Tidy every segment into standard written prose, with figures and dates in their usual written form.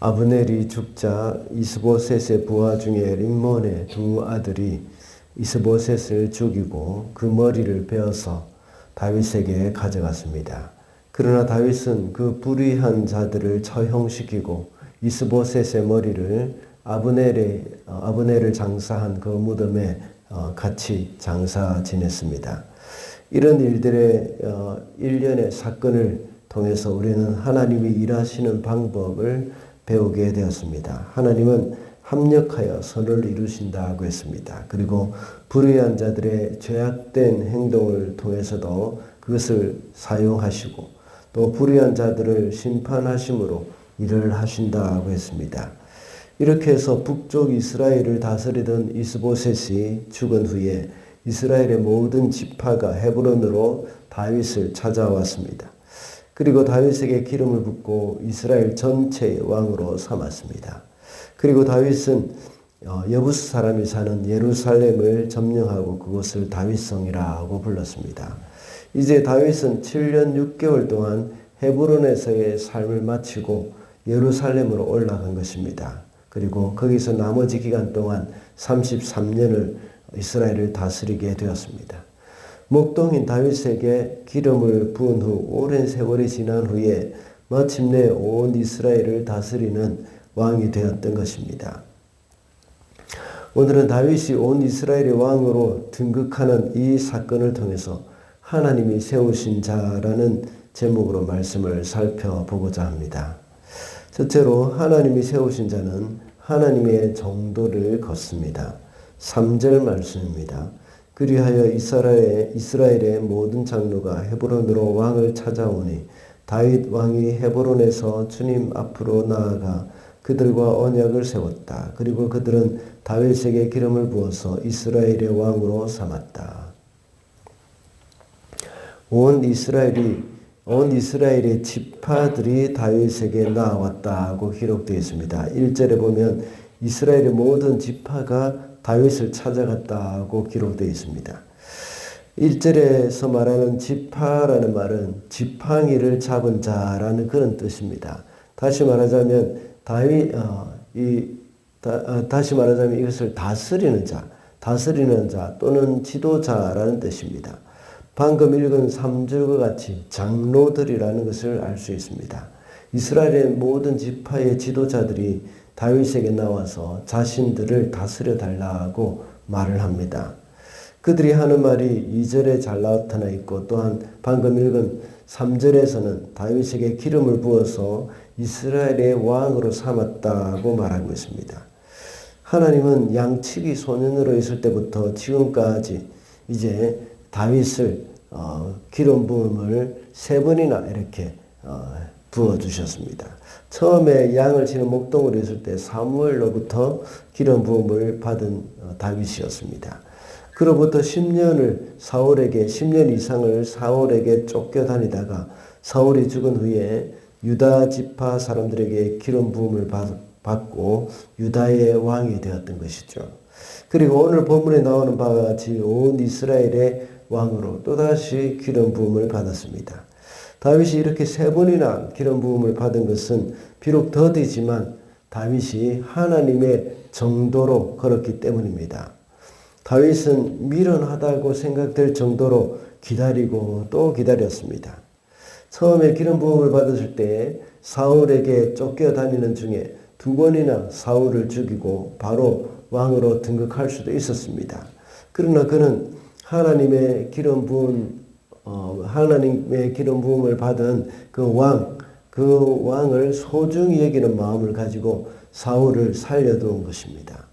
아브넬이 죽자 이스보셋의 부하 중에 림몬의 두 아들이 이스보셋을 죽이고 그 머리를 베어서 다윗에게 가져갔습니다. 그러나 다윗은 그 불의한 자들을 처형시키고 이스보셋의 머리를 아브넬을 장사한 그 무덤에 같이 장사 지냈습니다. 이런 일들의 일련의 사건을 통해서 우리는 하나님이 일하시는 방법을 배우게 되었습니다. 하나님은 합력하여 선을 이루신다고 했습니다. 그리고 불의한 자들의 죄악된 행동을 통해서도 그것을 사용하시고 또 불의한 자들을 심판하심으로 일을 하신다고 했습니다. 이렇게 해서 북쪽 이스라엘을 다스리던 이스보셋이 죽은 후에 이스라엘의 모든 지파가 헤브론으로 다윗을 찾아왔습니다. 그리고 다윗에게 기름을 붓고 이스라엘 전체의 왕으로 삼았습니다. 그리고 다윗은 여부스 사람이 사는 예루살렘을 점령하고 그곳을 다윗성이라고 불렀습니다. 이제 다윗은 7년 6개월 동안 헤브론에서의 삶을 마치고 예루살렘으로 올라간 것입니다. 그리고 거기서 나머지 기간 동안 33년을 이스라엘을 다스리게 되었습니다. 목동인 다윗에게 기름을 부은 후 오랜 세월이 지난 후에 마침내 온 이스라엘을 다스리는 왕이 되었던 것입니다. 오늘은 다윗이 온 이스라엘의 왕으로 등극하는 이 사건을 통해서 하나님이 세우신 자라는 제목으로 말씀을 살펴보고자 합니다. 첫째로 하나님이 세우신 자는 하나님의 정도를 걷습니다. 3절 말씀입니다. 그리하여 이스라엘의 모든 장로가 헤브론으로 왕을 찾아오니 다윗 왕이 헤브론에서 주님 앞으로 나아가 그들과 언약을 세웠다. 그리고 그들은 다윗에게 기름을 부어서 이스라엘의 왕으로 삼았다. 온 이스라엘의 지파들이 다윗에게 나왔다고 기록되어 있습니다. 1절에 보면 이스라엘의 모든 지파가 다윗을 찾아갔다고 기록되어 있습니다. 1절에서 말하는 지파라는 말은 지팡이를 잡은 자라는 그런 뜻입니다. 다시 말하자면 이것을 다스리는 자 또는 지도자라는 뜻입니다. 방금 읽은 3절과 같이 장로들이라는 것을 알 수 있습니다. 이스라엘의 모든 지파의 지도자들이 다윗에게 나와서 자신들을 다스려 달라고 말을 합니다. 그들이 하는 말이 2절에 잘 나타나 있고 또한 방금 읽은 3절에서는 다윗에게 기름을 부어서 이스라엘의 왕으로 삼았다고 말하고 있습니다. 하나님은 양치기 소년으로 있을 때부터 지금까지 이제 다윗을 기름 부음을 3번이나 이렇게 부어주셨습니다. 처음에 양을 치는 목동으로 있을 때 사무엘로부터 기름 부음을 받은 다윗이었습니다. 그로부터 10년 이상을 사울에게 쫓겨다니다가 사울이 죽은 후에 유다 지파 사람들에게 기름 부음을 받고 유다의 왕이 되었던 것이죠. 그리고 오늘 본문에 나오는 바와 같이 온 이스라엘의 왕으로 또다시 기름 부음을 받았습니다. 다윗이 이렇게 3번이나 기름 부음을 받은 것은 비록 더디지만 다윗이 하나님의 정도로 걸었기 때문입니다. 다윗은 미련하다고 생각될 정도로 기다리고 또 기다렸습니다. 처음에 기름 부음을 받았을 때 사울에게 쫓겨다니는 중에 2번이나 사울을 죽이고 바로 왕으로 등극할 수도 있었습니다. 그러나 그는 하나님의 기름 부음을 받은 그 왕을 소중히 여기는 마음을 가지고 사울을 살려두은 것입니다.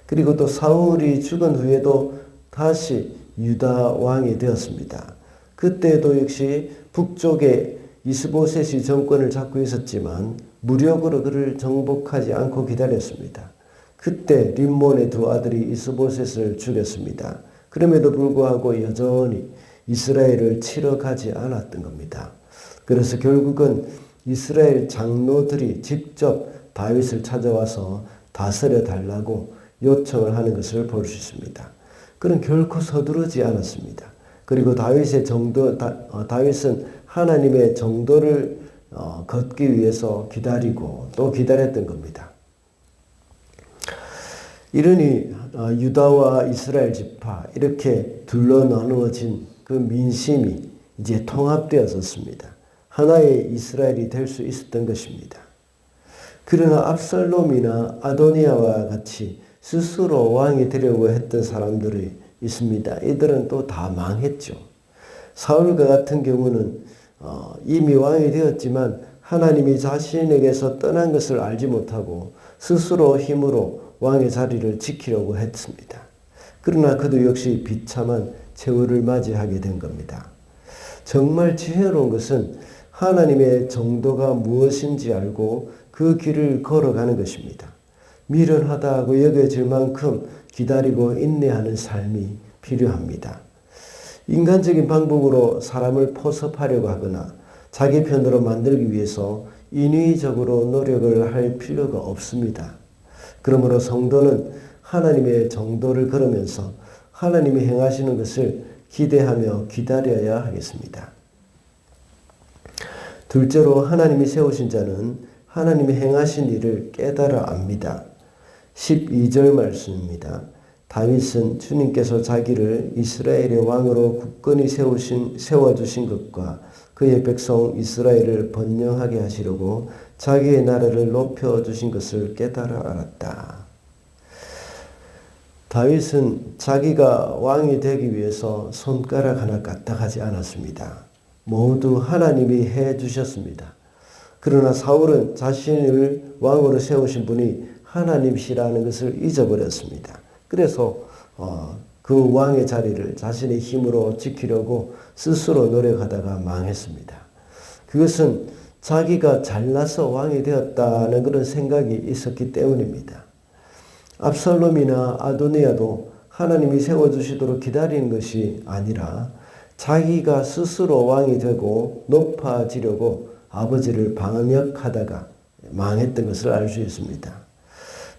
그리고 또 사울이 죽은 후에도 다시 유다 왕이 되었습니다. 그때도 역시 북쪽에 이스보셋이 정권을 잡고 있었지만 무력으로 그를 정복하지 않고 기다렸습니다. 그때 림몬의 2 아들이 이스보셋을 죽였습니다. 그럼에도 불구하고 여전히 이스라엘을 치러 가지 않았던 겁니다. 그래서 결국은 이스라엘 장로들이 직접 다윗을 찾아와서 다스려 달라고 요청을 하는 것을 볼 수 있습니다. 그는 결코 서두르지 않았습니다. 그리고 다윗은 하나님의 정도를 걷기 위해서 기다리고 또 기다렸던 겁니다. 이러니 유다와 이스라엘 지파 이렇게 둘러 나누어진 그 민심이 이제 통합되었었습니다. 하나의 이스라엘이 될 수 있었던 것입니다. 그러나 압살롬이나 아도니아와 같이 스스로 왕이 되려고 했던 사람들이 있습니다. 이들은 또 다 망했죠. 사울과 같은 경우는 이미 왕이 되었지만 하나님이 자신에게서 떠난 것을 알지 못하고 스스로 힘으로 왕의 자리를 지키려고 했습니다. 그러나 그도 역시 비참한 최후를 맞이하게 된 겁니다. 정말 지혜로운 것은 하나님의 정도가 무엇인지 알고 그 길을 걸어가는 것입니다. 미련하다고 여겨질 만큼 기다리고 인내하는 삶이 필요합니다. 인간적인 방법으로 사람을 포섭하려고 하거나 자기 편으로 만들기 위해서 인위적으로 노력을 할 필요가 없습니다. 그러므로 성도는 하나님의 정도를 걸으면서 하나님이 행하시는 것을 기대하며 기다려야 하겠습니다. 둘째로 하나님이 세우신 자는 하나님이 행하신 일을 깨달아 압니다. 12절 말씀입니다. 다윗은 주님께서 자기를 이스라엘의 왕으로 굳건히 세워주신 것과 그의 백성 이스라엘을 번영하게 하시려고 자기의 나라를 높여주신 것을 깨달아 알았다. 다윗은 자기가 왕이 되기 위해서 손가락 하나 까딱하지 않았습니다. 모두 하나님이 해주셨습니다. 그러나 사울은 자신을 왕으로 세우신 분이 하나님이시라는 것을 잊어버렸습니다. 그래서 그 왕의 자리를 자신의 힘으로 지키려고 스스로 노력하다가 망했습니다. 그것은 자기가 잘나서 왕이 되었다는 그런 생각이 있었기 때문입니다. 압살롬이나 아도니아도 하나님이 세워주시도록 기다리는 것이 아니라 자기가 스스로 왕이 되고 높아지려고 아버지를 방역하다가 망했던 것을 알 수 있습니다.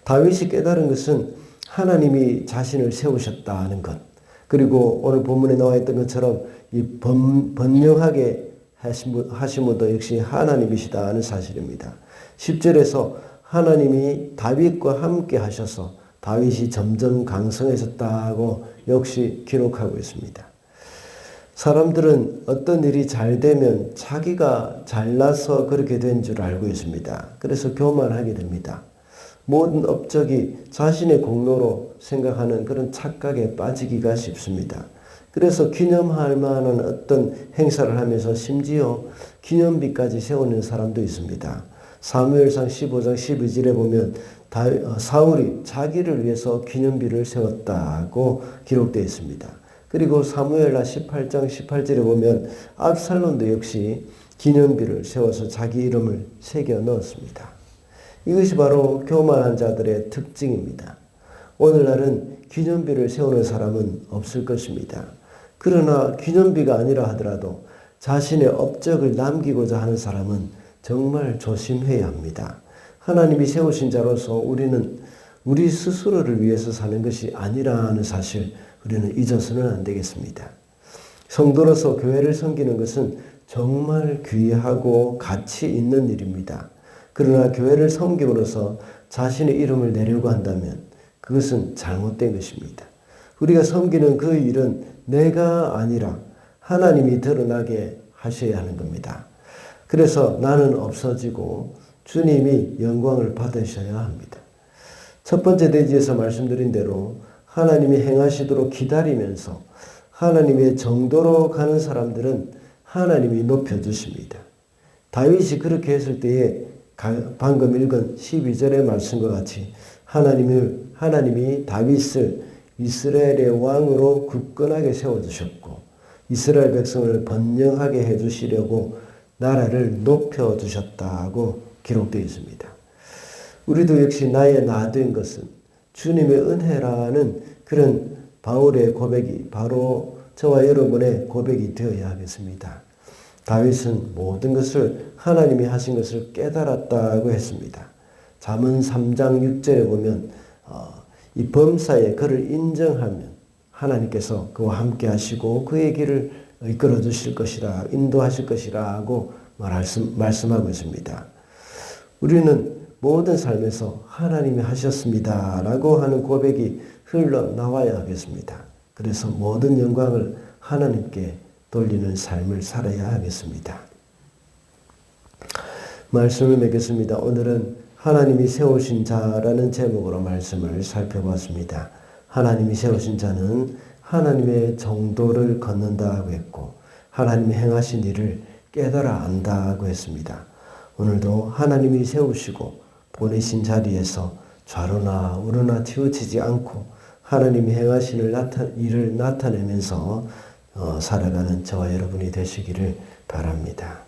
다윗이 깨달은 것은 하나님이 자신을 세우셨다는 것, 그리고 오늘 본문에 나와 있던 것처럼 이 번영하게 하신 분도 역시 하나님이시다는 사실입니다. 10절에서 하나님이 다윗과 함께 하셔서 다윗이 점점 강성해졌다고 역시 기록하고 있습니다. 사람들은 어떤 일이 잘 되면 자기가 잘나서 그렇게 된 줄 알고 있습니다. 그래서 교만하게 됩니다. 모든 업적이 자신의 공로로 생각하는 그런 착각에 빠지기가 쉽습니다. 그래서 기념할 만한 어떤 행사를 하면서 심지어 기념비까지 세우는 사람도 있습니다. 사무엘상 15장 12절에 보면 사울이 자기를 위해서 기념비를 세웠다고 기록되어 있습니다. 그리고 사무엘하 18장 18절에 보면 압살롬도 역시 기념비를 세워서 자기 이름을 새겨 넣었습니다. 이것이 바로 교만한 자들의 특징입니다. 오늘날은 기념비를 세우는 사람은 없을 것입니다. 그러나 기념비가 아니라 하더라도 자신의 업적을 남기고자 하는 사람은 정말 조심해야 합니다. 하나님이 세우신 자로서 우리는 우리 스스로를 위해서 사는 것이 아니라는 사실 우리는 잊어서는 안 되겠습니다. 성도로서 교회를 섬기는 것은 정말 귀하고 가치 있는 일입니다. 그러나 교회를 섬김으로써 자신의 이름을 내려고 한다면 그것은 잘못된 것입니다. 우리가 섬기는 그 일은 내가 아니라 하나님이 드러나게 하셔야 하는 겁니다. 그래서 나는 없어지고 주님이 영광을 받으셔야 합니다. 첫 번째 대지에서 말씀드린 대로 하나님이 행하시도록 기다리면서 하나님의 정도로 가는 사람들은 하나님이 높여주십니다. 다윗이 그렇게 했을 때에 방금 읽은 12절의 말씀과 같이 하나님이 다윗을 이스라엘의 왕으로 굳건하게 세워주셨고 이스라엘 백성을 번영하게 해주시려고 나라를 높여주셨다고 기록되어 있습니다. 우리도 역시 나의 나된 것은 주님의 은혜라는 그런 바울의 고백이 바로 저와 여러분의 고백이 되어야 하겠습니다. 다윗은 모든 것을 하나님이 하신 것을 깨달았다고 했습니다. 잠언 3장 6절에 보면 이 범사에 그를 인정하면 하나님께서 그와 함께 하시고 그의 길을 이끌어 주실 것이라 인도하실 것이라고 말씀하고 있습니다. 우리는 모든 삶에서 하나님이 하셨습니다 라고 하는 고백이 흘러나와야 하겠습니다. 그래서 모든 영광을 하나님께 돌리는 삶을 살아야 하겠습니다. 말씀을 맺겠습니다. 오늘은 하나님이 세우신 자라는 제목으로 말씀을 살펴봤습니다. 하나님이 세우신 자는 하나님의 정도를 걷는다고 했고 하나님이 행하신 일을 깨달아 안다고 했습니다. 오늘도 하나님이 세우시고 보내신 자리에서 좌로나 우로나 치우치지 않고 하나님이 행하신 일을 나타내면서 살아가는 저와 여러분이 되시기를 바랍니다.